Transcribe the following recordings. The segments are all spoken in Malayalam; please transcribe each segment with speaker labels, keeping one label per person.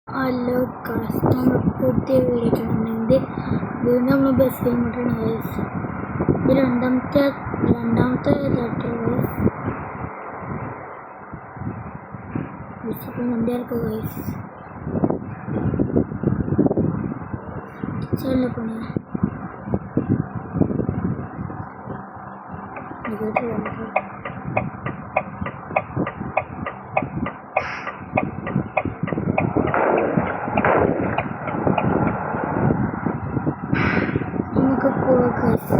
Speaker 1: ഹലോ ഗൈസ്, നമ്മൾ പുതിയ വീഡിയോ ഇട്ടിട്ടുണ്ടെങ്കിൽ വീണ്ടും നമ്മൾ ബസ് ചെയ്തിട്ടാണ് ഗൈസ്. ഇത് രണ്ടാമത്തെ ഇതായിട്ട് ഗൈസ്. ഇപ്പം വണ്ടിയാർക്ക് ഗൈസ് ചെല്ല പണി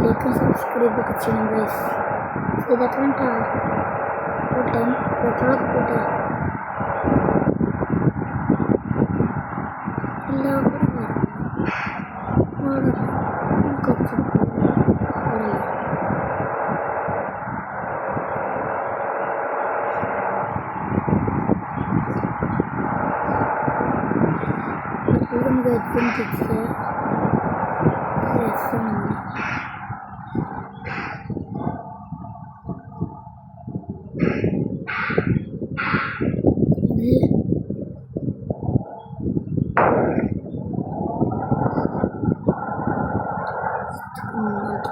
Speaker 1: like and subscribe ke channel guys. Sudah kan tahu hutan betul hutan Allah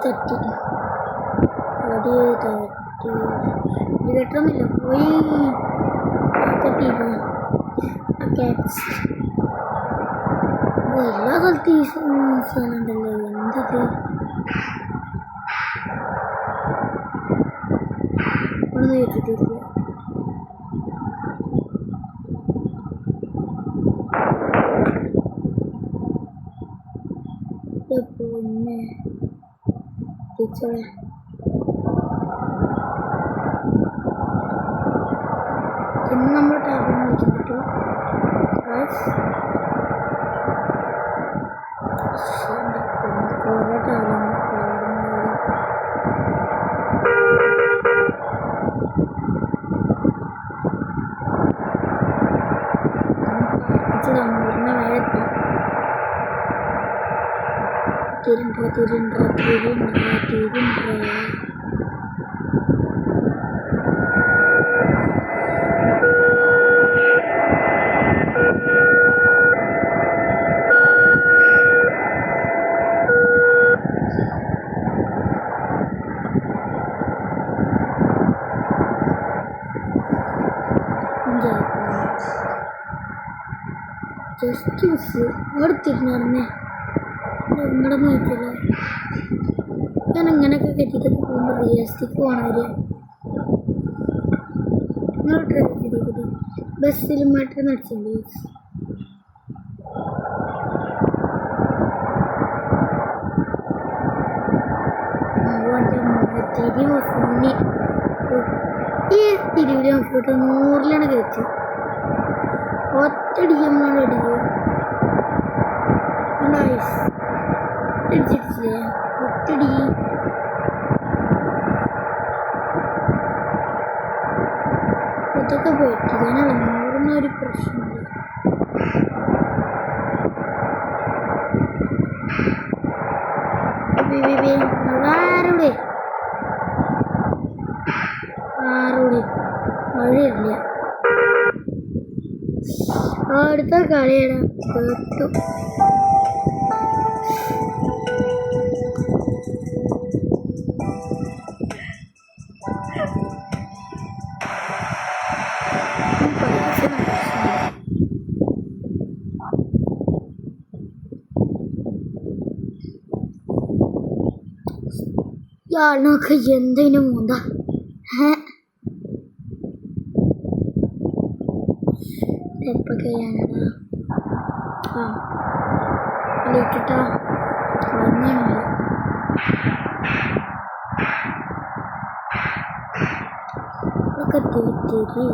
Speaker 1: തട്ടി കേട്ടൊന്നുമില്ല പോയി തട്ടിയില്ല. എല്ലാ സ്ഥലത്തും ഈ സാധനമുണ്ടല്ലോ, എന്തത് ഒന്നും വെച്ചിട്ടില്ല. പിന്നെ ടീച്ചറെ ഇന്ന് നമ്മൾ ടാബിൽ കളിക്കാൻ പറ്റുമോ? കുറേ ടാബിൾ തിരുണ്ട ജസ്റ്റ് മിസ് എടുത്തിരുന്നേ നിങ്ങളുടെ നോക്കില്ല. ഞാൻ അങ്ങനെയൊക്കെ കെട്ടിയിട്ടൊക്കെ പോകുമ്പോൾ റിയലിസ്റ്റിക് പോകണവര് നിങ്ങൾ ട്രൈ ചെയ്തിട്ട് ബസ്സിൽ മാറ്റി നടിച്ചിട്ടുണ്ട്. ഈ തിരിവിൽ നോക്കിയിട്ട് 100ലാണ് കയറ്റി ഒറ്റടിക്കുമ്പോൾ അടിക്കുക അടിച്ചിട്ടില്ലേ ഒറ്റടി. ഇതൊക്കെ പോയിട്ട് ഞാനാണ് 100 പ്രശ്നമില്ല. മഴയില്ല. അടുത്ത കളിയുടെ കേട്ടു. നമുക്ക് എന്തിനും എന്താ എപ്പൊക്കെ ചെയ്യാനാണ് വിളിക്കട്ടോ പറഞ്ഞില്ല. ഒക്കെ തിരി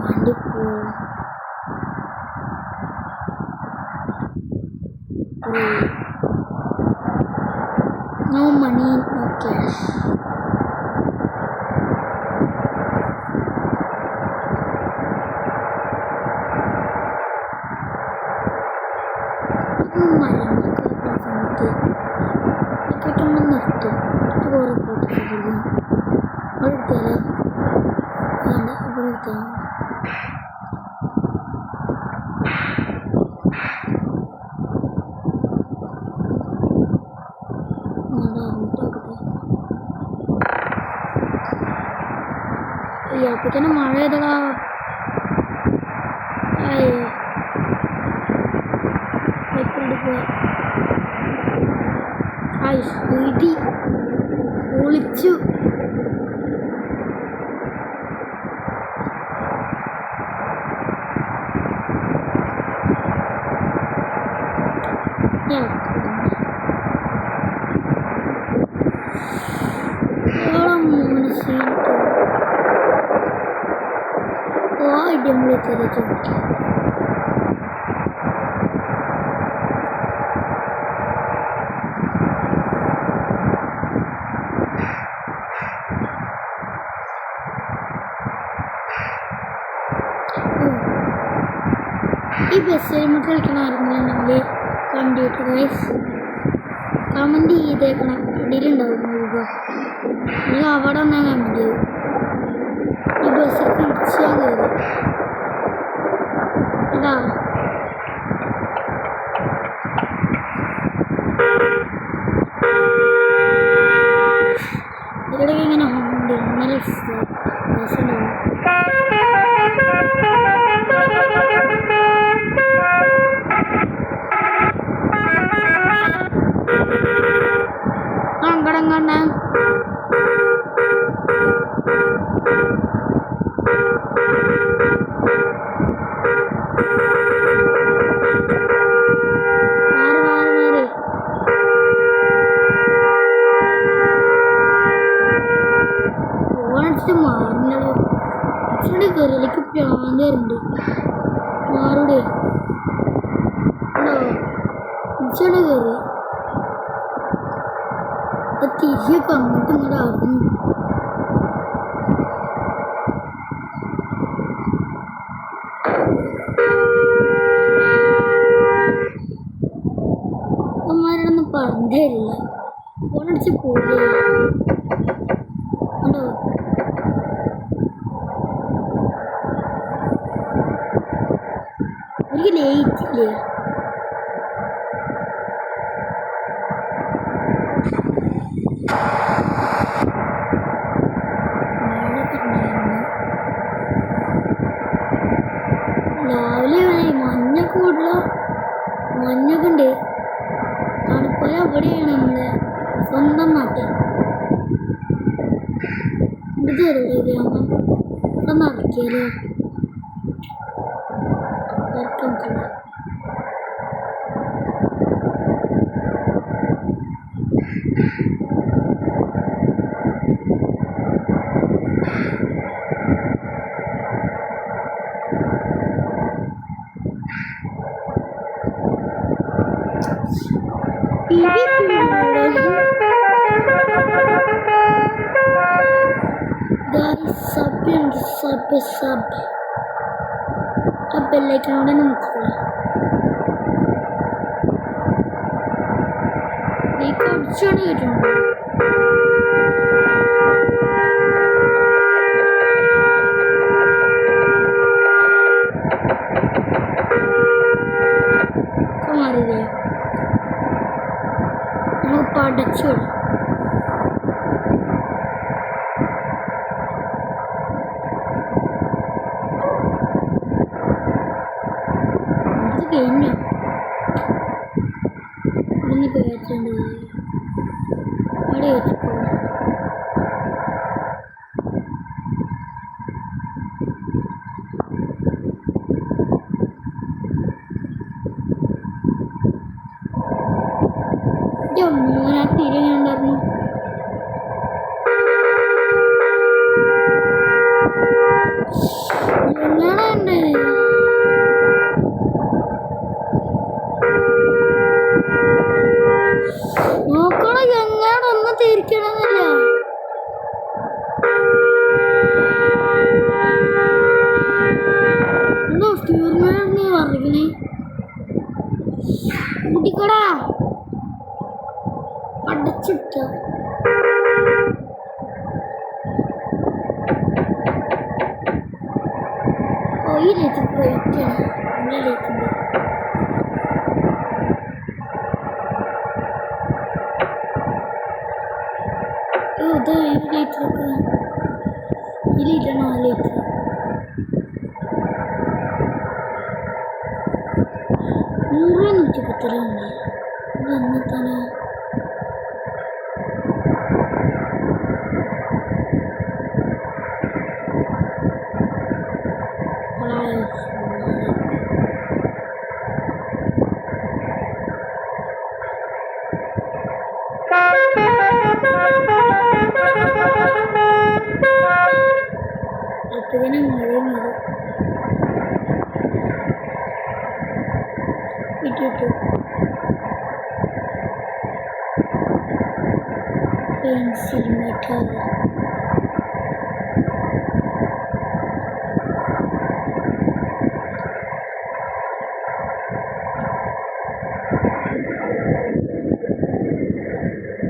Speaker 1: വണ്ടി പോവും. No money, no cash. എടുത്താലോ വേണ്ട ഇവിടെ എടുത്താൽ ഇയാൾക്ക് തന്നെ മഴ ചെയ്തടാ ഇടി ഒളിച്ചു ഇടിമുള്ള തെരച്ചു ഈ ബസ് ഹെൽമെറ്റ് കളിക്കണ ആരെങ്കിലും കണ്ടിട്ട് ഗൈസ് കമൻറ്റ് ചെയ്തേക്കണം ഇടയിലുണ്ടാവും നിങ്ങൾ അവിടെ വന്നാൽ കമൻറ്റ് ചെയ്യും ഈ ബസ്സിൽ തിരിച്ചാൽ കയറി അതാ ഇവിടെ ഇങ്ങനെ ഉണ്ട് നല്ല ബസ് ഉണ്ടാവും കടങ്ങണ്ട ഓണടിച്ചിട്ട് മാറുന്നല്ലോ ഇച്ചിരി കയറിയിലേക്ക് പ്രാന്ത് വരുന്നുണ്ട് മാറൂടെ ഉണ്ടോ ഇച്ചിരി കയറി തിരിയൊക്കെ അങ്ങോട്ടും ഇങ്ങോട്ട് ആകുന്നു അമ്മമാരോടൊന്നും പറഞ്ഞു തരില്ല ഫോണടിച്ച് പോവുക ഉണ്ടോ എനിക്ക് ലേറ്റ് ഇല്ലേ രാവിലെ മഞ്ഞൊക്കെ കൂടുതലോ മഞ്ഞൊക്കെ ഉണ്ട് തണുപ്പല അവിടെയാണ് നമ്മളെ സ്വന്തം നാട്ടിൽ ഇത് തരുമല്ലോ ഗ്രാമം ഇവിടെ നടക്കിയാലോ നടക്കാൻ sub a bellaikan on noക്കുക ഈ കുറച്ചാണ് കിട്ടുന്നത് മാറിയില്ലേ നമുക്ക് പഠിച്ചു കഴിഞ്ഞു ഇന്നിപ്പോൾ വെച്ചിട്ടുണ്ട് അവിടെ വെച്ചിപ്പോ മൂന്നാമത്തെ തീരെ ഉണ്ടായിരുന്നു എങ്ങനെയുണ്ട് നോക്കണം എങ്ങാടൊന്നും തിരിക്കണമെന്നില്ല എന്തോ സ്റ്റീർമേന്ന് പറഞ്ഞേ കുട്ടിക്കടാ പഠിച്ചിട്ട ഈ ലൈറ്റ് ബ്രൈറ്റാണ് നല്ല ലൈറ്റുണ്ട് ഇത് ഈ ലൈറ്റൊക്കെ ഈ ലൈറ്റാണോ ആ ലൈറ്റ് മുഴുവൻ കുത്തലുണ്ട് ഇത് എന്നത്താനോ അപ്പതിനെ മഴയും അത് ഇട്ടിട്ടു പെൻസിൽ മെറ്റൽ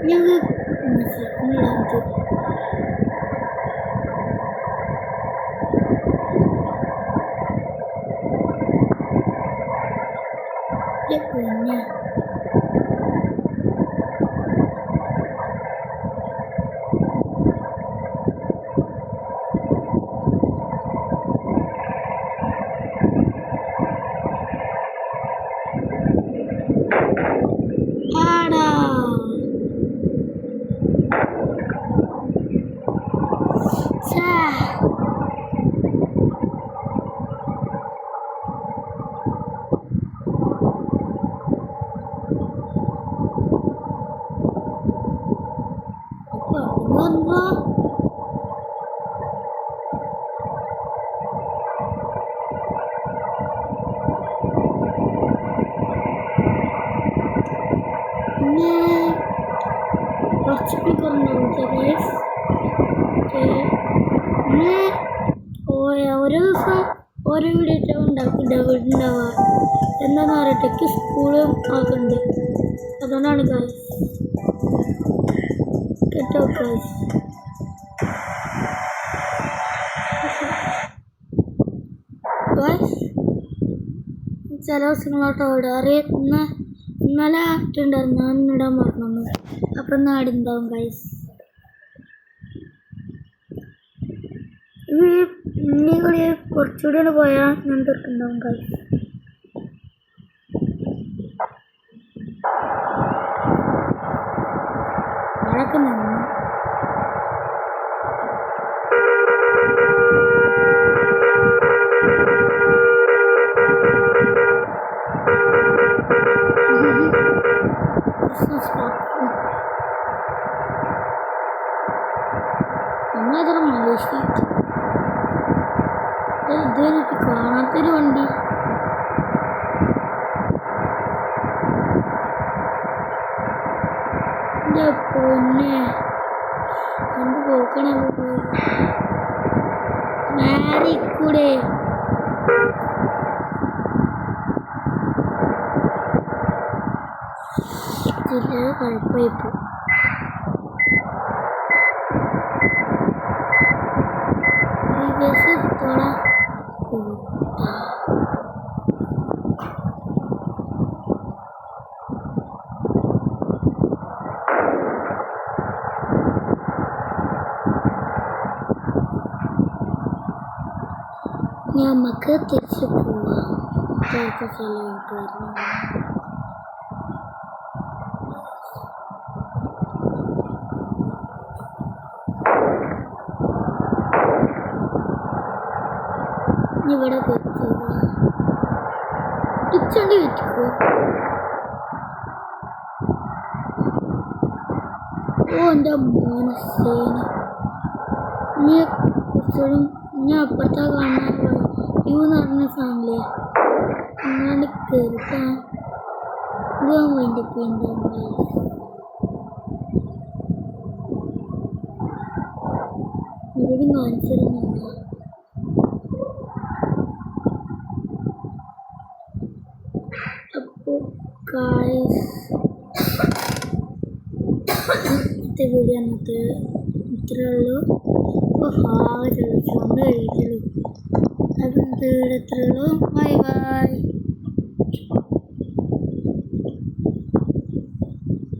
Speaker 1: ഞങ്ങൾ മനസ്സിലാക്കുന്നത് പിന്നെ ആടാ കുറച്ചൊക്കെ കുറഞ്ഞു ഗൈസ് പിന്നെ ഓരോ ദിവസം ഓരോ വീഡിയോ ഉണ്ടാവുക എന്താണെന്ന് പറയട്ടെ സ്കൂളും ആക്കുന്നുണ്ട് അതുകൊണ്ടാണ് ഗൈസ് കേട്ടോ ഗൈസ് ചില ദിവസങ്ങളോട്ടോ അറിയാം ഇന്നലെ ആയിട്ടുണ്ടായിരുന്നു ഞാൻ ഇടാൻ പറഞ്ഞു അപ്പം നാടുണ്ടാവും ഗൈസ് ഇനി കൂടി കുറച്ചുകൂടി പോയാൽ ഞാൻ തീർക്കുന്നുണ്ടാവും ഗൈസ് മഴയൊക്കെ നിന്നു നമ്മളതൊരു മലേഷ്യ ഇതെനിക്ക് കാണാത്തൊരു വണ്ടി എൻ്റെ പൊന്നെ എന്ത് പോക്കണേ നേരെ കൂടെ കുഴപ്പമായിപ്പോ നമുക്ക് തിരിച്ചു പോവാം സ്ഥലമായിട്ട് വരണം ഇവിടെ ഇച്ചണ്ടി വെച്ചിക്കോ ഓ എൻ്റെ മനസ്സേന് ഇനി കുറച്ചുകൂടി ഞാൻ അപ്പുറത്താ കാണാൻ യു എന്ന് പറഞ്ഞ സാധനമില്ലേ അങ്ങാണ്ട് കയറിട്ടാ ഇത് വേണ്ടി പിന്നെ ഇവിടെ കാണിച്ചിരുന്നില്ല അപ്പോൾ ഗായ്സ് ഇന്നത്തെ വീഡിയോ അന്നത്തെ ഇത്രയേ ഉള്ളൂ അപ്പോൾ ആകെ ചോദിച്ചു നമ്മൾ കഴിക്കുള്ളൂ അത് ഇന്നത്തെ വീഡിയോ ഇത്രയുള്ളൂ. Bye by.